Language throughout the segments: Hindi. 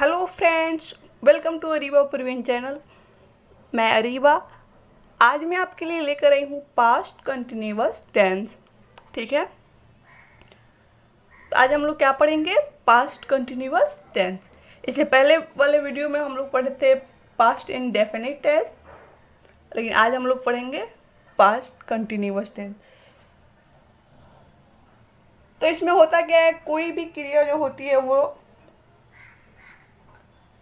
Hello friends, welcome to Ariba Praveen channel. मैं अरीबा। आज मैं आपके लिए लेकर आई हूँ पास्ट कंटिन्यूअस टेंस। ठीक है, तो आज हम लोग क्या पढ़ेंगे? Past continuous tense. इससे पहले वाले वीडियो में हम लोग पढ़े थे पास्ट इंडेफिनिट टेंस, लेकिन आज हम लोग पढ़ेंगे पास्ट कंटिन्यूअस टेंस। तो इसमें होता क्या है, कोई भी क्रिया जो होती है वो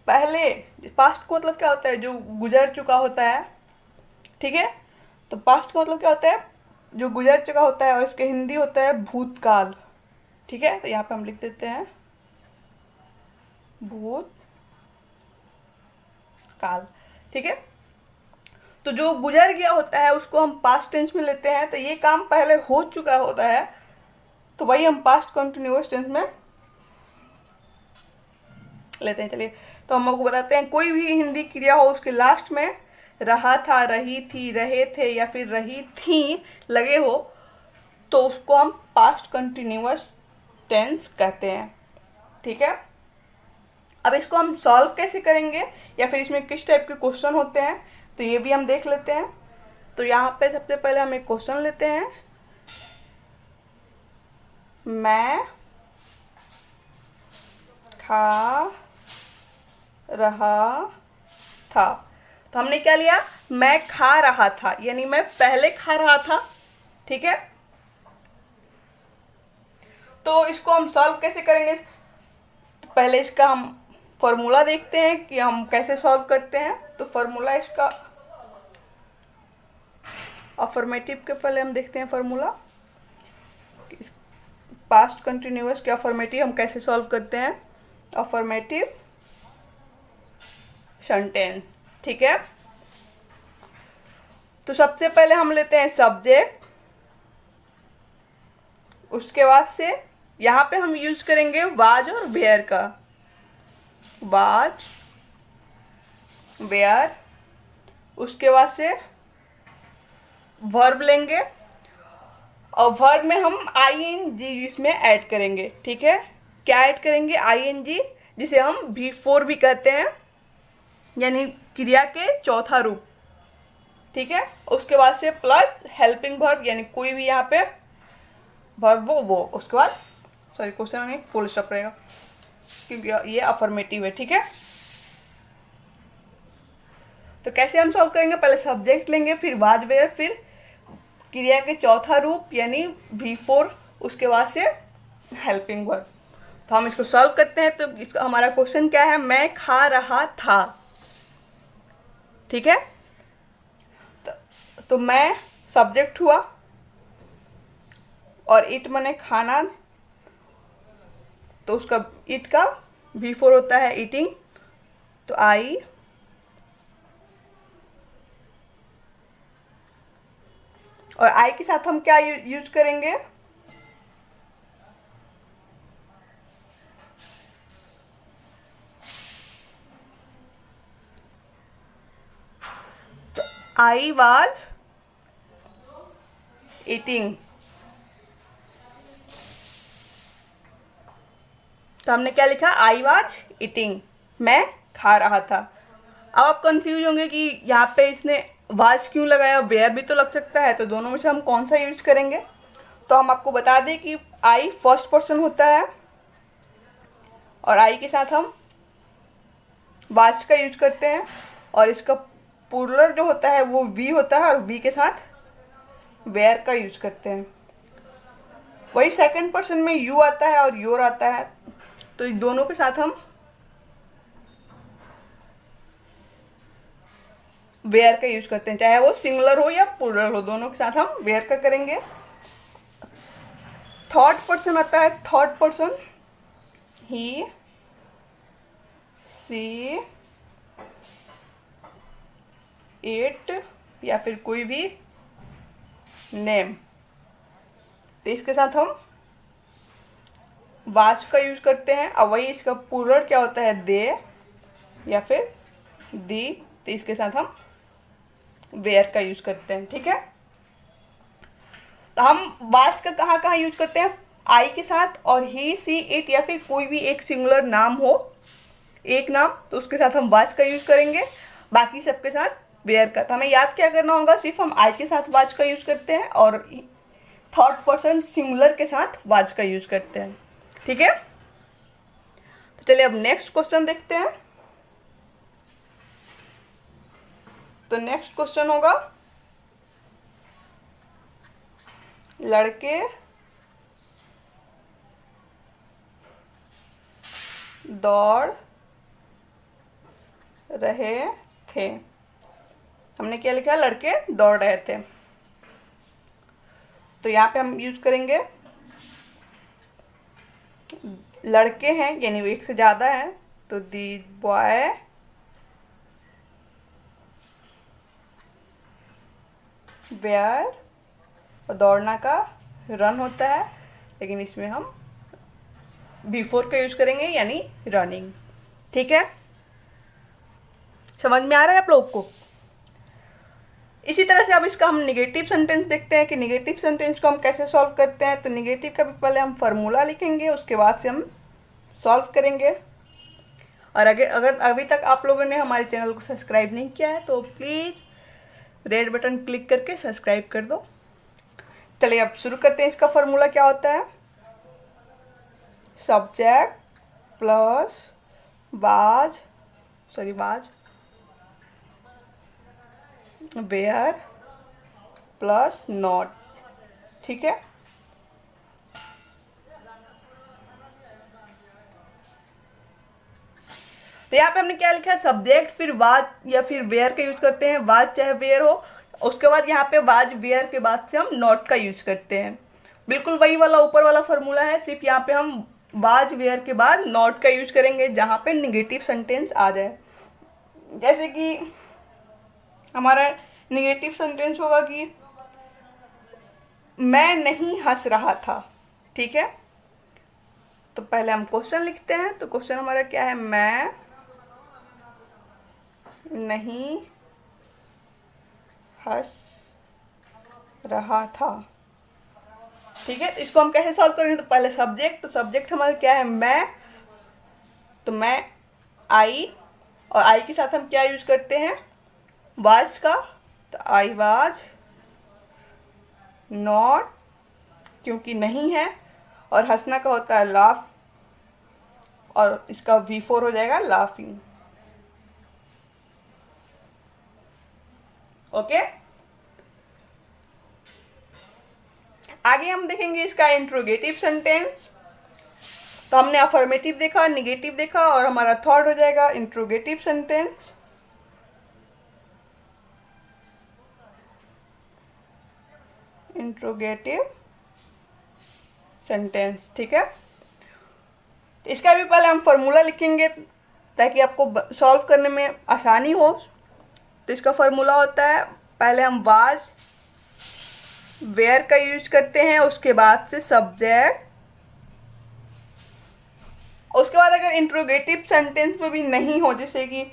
पहले, पास्ट का मतलब क्या होता है? जो गुजर चुका होता है। ठीक है, तो पास्ट का मतलब क्या होता है? जो गुजर चुका होता है, और इसके हिंदी होता है भूतकाल। ठीक है, तो यहाँ पे हम लिख देते हैं भूतकाल। ठीक है, तो जो गुजर गया होता है उसको हम पास्ट टेंस में लेते हैं। तो ये काम पहले हो चुका होता है, तो वही हम पास्ट कंटिन्यूअस टेंस में लेते हैं। चलिए, तो हम आपको बताते हैं, कोई भी हिंदी क्रिया हो उसके लास्ट में रहा था, रही थी, रहे थे या फिर रही थी लगे हो, तो उसको हम पास्ट कंटिन्यूअस टेंस कहते हैं। ठीक है, अब इसको हम सॉल्व कैसे करेंगे या फिर इसमें किस टाइप के क्वेश्चन होते हैं, तो ये भी हम देख लेते हैं। तो यहाँ पे सबसे पहले हम एक क्वेश्चन लेते हैं, मैं खा रहा था। तो हमने क्या लिया? मैं खा रहा था, यानी मैं पहले खा रहा था। ठीक है, तो इसको हम सॉल्व कैसे करेंगे? तो पहले इसका हम फॉर्मूला देखते हैं कि हम कैसे सॉल्व करते हैं। तो फॉर्मूला इसका अफर्मेटिव के पहले हम देखते हैं फॉर्मूला, पास्ट कंटिन्यूअस के अफर्मेटिव हम कैसे सॉल्व करते हैं। Affirmative sentence. ठीक है, तो सबसे पहले हम लेते हैं सब्जेक्ट, उसके बाद से यहाँ पे हम यूज करेंगे वाज और वेयर का। वाज, वेयर, उसके बाद से वर्ब लेंगे, और वर्ब में हम आईएनजी इसमें ऐड करेंगे। ठीक है, क्या ऐड करेंगे? आईएनजी, जिसे हम V4 भी कहते हैं, यानी क्रिया के चौथा रूप। ठीक है, उसके बाद से प्लस हेल्पिंग वर्ब, यानी कोई भी यहाँ पे वर्ब वो उसके बाद सॉरी क्वेश्चन में फुल स्टॉप रहेगा क्योंकि ये अफर्मेटिव है। ठीक है, तो कैसे हम सॉल्व करेंगे? पहले सब्जेक्ट लेंगे, फिर वाज वेयर, फिर क्रिया के चौथा रूप यानी V4, उसके बाद से हेल्पिंग वर्ब। तो हम इसको सॉल्व करते हैं। तो इसका हमारा क्वेश्चन क्या है? मैं खा रहा था। ठीक है, तो मैं सब्जेक्ट हुआ और इट माने खाना, तो उसका इट का V4 होता है ईटिंग। तो आई, और आई के साथ हम क्या यूज करेंगे? तो आई वाज ईटिंग। तो हमने क्या लिखा? आई वाज ईटिंग, मैं खा रहा था। अब आप कंफ्यूज होंगे कि यहाँ पे इसने वाज क्यों लगाया, वेयर भी तो लग सकता है। तो दोनों में से हम कौन सा यूज करेंगे? तो हम आपको बता दें कि आई फर्स्ट पर्सन होता है, और आई के साथ हम वाज का यूज करते हैं, और इसका प्लूरल जो होता है वो वी होता है, और वी के साथ वेयर का यूज करते हैं। वही सेकंड पर्सन में यू आता है और योर आता है, तो इन दोनों के साथ हम वेयर का यूज करते हैं, चाहे वो सिंगुलर हो या प्लूरल हो, दोनों के साथ हम वेयर का करेंगे। थर्ड पर्सन आता है, third person he, she, it या फिर कोई भी नेम, तो इसके साथ हम वाज का यूज करते हैं। और वही इसका प्लूरल क्या होता है? दे या फिर दी, तो इसके साथ हम वेयर का यूज करते हैं। ठीक है, तो हम वाज का कहाँ कहाँ यूज करते हैं? आई के साथ, और ही, सी, इट या फिर कोई भी एक सिंगुलर नाम हो एक नाम, तो उसके साथ हम वाज का यूज करेंगे, बाकी सबके साथ वेयर का। तो हमें याद क्या करना होगा, सिर्फ हम आई के साथ वाज का यूज करते हैं और थर्ड पर्सन सिंगुलर के साथ वाज का यूज करते हैं। ठीक है, तो चलिए अब नेक्स्ट क्वेश्चन देखते हैं। तो नेक्स्ट क्वेश्चन होगा, लड़के दौड़ रहे थे। हमने क्या लिखा, लड़के दौड़ रहे थे। तो यहाँ पे हम यूज करेंगे, लड़के हैं यानी एक से ज़्यादा है, तो दी बॉय वेयर, और दौड़ना का रन होता है, लेकिन इसमें हम बिफोर का यूज करेंगे यानी रनिंग। ठीक है, समझ में आ रहा है आप लोग को? इसी तरह से अब इसका हम निगेटिव सेंटेंस देखते हैं कि निगेटिव सेंटेंस को हम कैसे सॉल्व करते हैं। तो निगेटिव का भी पहले हम फार्मूला लिखेंगे, उसके बाद से हम सॉल्व करेंगे। और अगर अभी तक आप लोगों ने हमारे चैनल को सब्सक्राइब नहीं किया है तो प्लीज़ रेड बटन क्लिक करके सब्सक्राइब कर दो। चलिए अब शुरू करते हैं। इसका फार्मूला क्या होता है, subject plus was were plus not. ठीक है, तो यहाँ पे हमने क्या लिखा है, सब्जेक्ट फिर वाज या फिर वेयर का यूज करते हैं, वाज चाहे वेयर हो। उसके बाद यहाँ पे वाज वेयर के बाद से हम नॉट का यूज करते हैं। बिल्कुल वही वाला ऊपर वाला फॉर्मूला है, सिर्फ यहाँ पे हम वाज वेयर के बाद नॉट का यूज करेंगे जहाँ पे निगेटिव सेंटेंस आ जाए। जैसे कि हमारा निगेटिव सेंटेंस होगा कि मैं नहीं हंस रहा था। ठीक है, तो पहले हम क्वेश्चन लिखते हैं। तो क्वेश्चन हमारा क्या है, मैं नहीं हंस रहा था। ठीक है, इसको हम कैसे सॉल्व करेंगे, तो पहले सब्जेक्ट, तो सब्जेक्ट हमारा क्या है, मैं, तो मैं आई, और आई के साथ हम क्या यूज करते हैं, वाज का, तो आई वाज नॉट, क्योंकि नहीं है, और हंसना का होता है लाफ, और इसका V4 हो जाएगा लाफिंग। ओके, आगे हम देखेंगे इसका इंट्रोगेटिव सेंटेंस। तो हमने अफर्मेटिव देखा, निगेटिव देखा, और हमारा थर्ड हो जाएगा इंट्रोगेटिव सेंटेंस। इंट्रोगेटिव सेंटेंस, ठीक है। इसका भी पहले हम फार्मूला लिखेंगे ताकि आपको सॉल्व करने में आसानी हो। तो इसका फार्मूला होता है, पहले हम वाज वेयर का यूज करते हैं, उसके बाद से सब्जेक्ट, उसके बाद अगर इंट्रोगेटिव सेंटेंस में भी नहीं हो, जैसे कि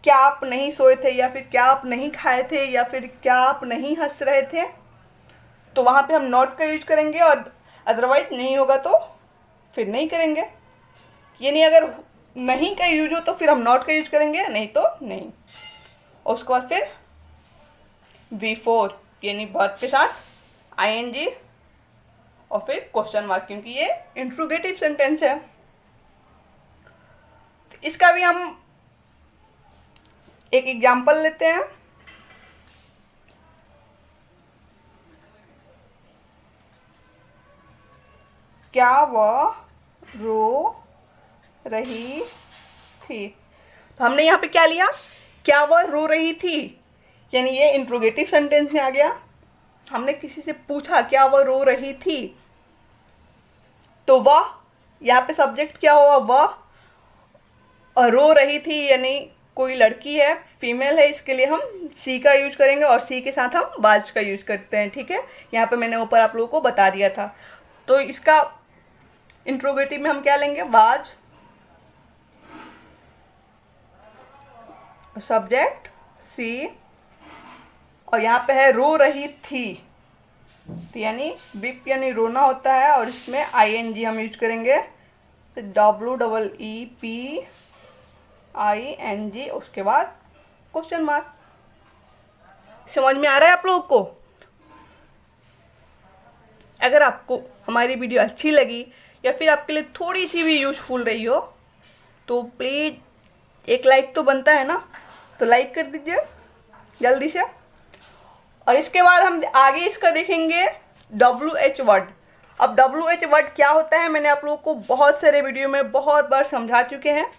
क्या आप नहीं सोए थे, या फिर क्या आप नहीं खाए थे, या फिर क्या आप नहीं हंस रहे थे, तो वहाँ पे हम नॉट का यूज करेंगे, और अदरवाइज नहीं होगा तो फिर नहीं करेंगे। ये नहीं, अगर नहीं का यूज हो तो फिर हम नॉट का यूज करेंगे, नहीं तो नहीं। और उसके बाद फिर V4 यानी वर्ब के साथ ING, और फिर क्वेश्चन मार्क, क्योंकि ये इंट्रोगेटिव सेंटेंस है। तो इसका भी हम एक एग्जाम्पल लेते हैं। क्या वह रो रही थी। तो हमने यहाँ पे क्या लिया, क्या वह रो रही थी, यानी ये इंट्रोगेटिव सेंटेंस में आ गया। हमने किसी से पूछा क्या वह रो रही थी, तो वह, यहाँ पे सब्जेक्ट क्या हुआ, वह, और रो रही थी यानी कोई लड़की है, फीमेल है, इसके लिए हम सी का यूज करेंगे, और सी के साथ हम वाज का यूज करते हैं। ठीक है, यहाँ पे मैंने ऊपर आप लोगों को बता दिया था। तो इसका इंट्रोगेटिव में हम क्या लेंगे, वाज, सब्जेक्ट सी, और यहाँ पे है रो रही थी, तो यानी विप यानी रोना होता है, और इसमें ING हम यूज करेंगे, तो WEEP ING उसके बाद क्वेश्चन मार्क। समझ में आ रहा है आप लोगों को? अगर आपको हमारी वीडियो अच्छी लगी या फिर आपके लिए थोड़ी सी भी यूजफुल रही हो तो प्लीज़ एक लाइक तो बनता है ना, तो लाइक कर दीजिए जल्दी से। और इसके बाद हम आगे इसका देखेंगे WH वर्ड। अब WH वर्ड क्या होता है मैंने आप लोगों को बहुत सारे वीडियो में बहुत बार समझा चुके हैं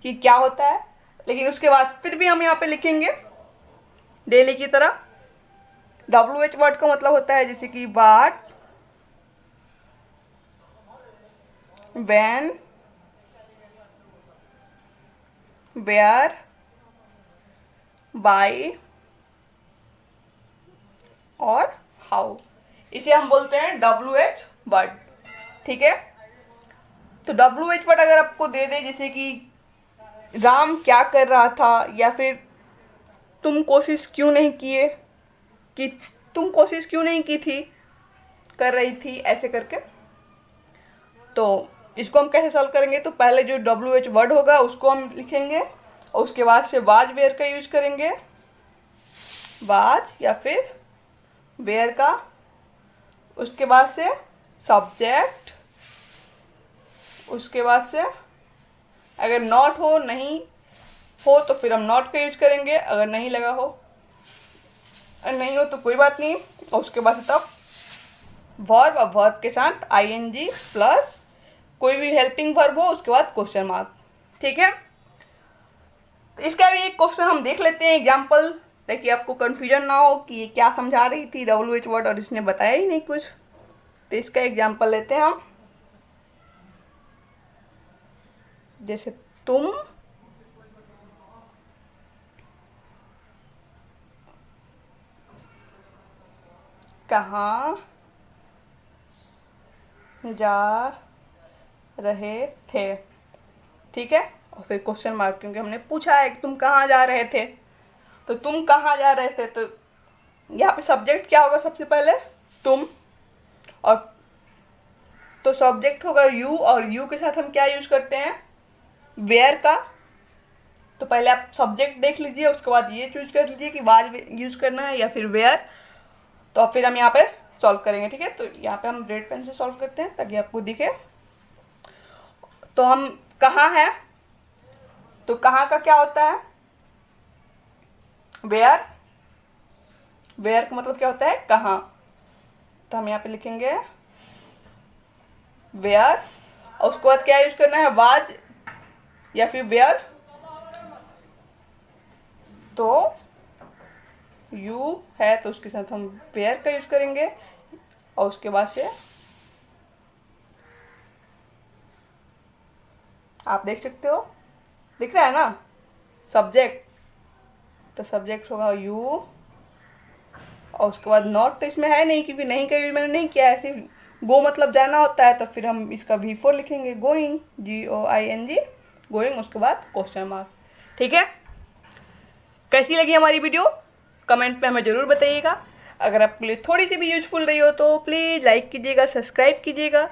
कि क्या होता है, लेकिन उसके बाद फिर भी हम यहाँ पे लिखेंगे डेली की तरह। WH वर्ड का मतलब होता है जैसे कि वाट, when, where, why और हाउ। इसे हम बोलते हैं WH वर्ड। ठीक है, तो WH वर्ड अगर आपको दे दे जैसे कि राम क्या कर रहा था, या फिर तुम कोशिश क्यों नहीं किए, कि तुम कोशिश क्यों नहीं की थी, कर रही थी, ऐसे करके, तो इसको हम कैसे सॉल्व करेंगे? तो पहले जो WH वर्ड होगा उसको हम लिखेंगे और उसके बाद से वाज वेयर का यूज करेंगे, वाज या फिर वेयर का, उसके बाद से सब्जेक्ट, उसके बाद से अगर नॉट हो, नहीं हो तो फिर हम नॉट का यूज करेंगे, अगर नहीं लगा हो, अगर नहीं हो तो कोई बात नहीं, और उसके बाद से तब वर्ब, और वर्ब के साथ ING प्लस कोई भी हेल्पिंग वर्ब हो, उसके बाद क्वेश्चन मार्क। ठीक है, तो इसका भी एक क्वेश्चन हम देख लेते हैं एग्जाम्पल, ताकि आपको कंफ्यूजन ना हो कि ये क्या समझा रही थी WH वर्ड और इसने बताया ही नहीं कुछ। तो इसका एग्जाम्पल लेते हैं हम, जैसे तुम कहाँ जा रहे थे। ठीक है, और फिर क्वेश्चन मार्क, क्योंकि हमने पूछा है कि तुम कहाँ जा रहे थे, तो तुम कहाँ जा रहे थे, तो यहाँ पे सब्जेक्ट क्या होगा? सबसे पहले तुम, और तो सब्जेक्ट होगा यू, और यू के साथ हम क्या यूज करते हैं? वेयर का। तो पहले आप सब्जेक्ट देख लीजिए, उसके बाद ये चूज कर लीजिए कि वाज यूज करना है या फिर वेयर, तो फिर हम यहाँ पे सॉल्व करेंगे। ठीक है, तो यहाँ पे हम रेड पेन से सॉल्व करते हैं ताकि आपको दिखे। तो हम कहाँ हैं, तो कहाँ का क्या होता है? वेयर। वेयर का मतलब क्या होता है? कहाँ। तो हम यहाँ पे लिखेंगे वेयर, और उसके बाद क्या यूज करना है? वाज या फिर वेयर। तो यू है तो उसके साथ हम वेयर का यूज करेंगे, और उसके बाद से आप देख सकते हो, दिख रहा है ना सब्जेक्ट, तो सब्जेक्ट होगा यू, और उसके बाद नॉट तो इसमें है नहीं क्योंकि नहीं का यूज मैंने नहीं किया है, सिर्फ गो मतलब जाना होता है, तो फिर हम इसका V4 लिखेंगे, गोइंग, GOING, गोइंग, उसके बाद क्वेश्चन मार्क। ठीक है, कैसी लगी हमारी वीडियो कमेंट में हमें ज़रूर बताइएगा। अगर आपके लिए थोड़ी सी भी यूजफुल रही हो तो प्लीज़ लाइक कीजिएगा, सब्सक्राइब कीजिएगा।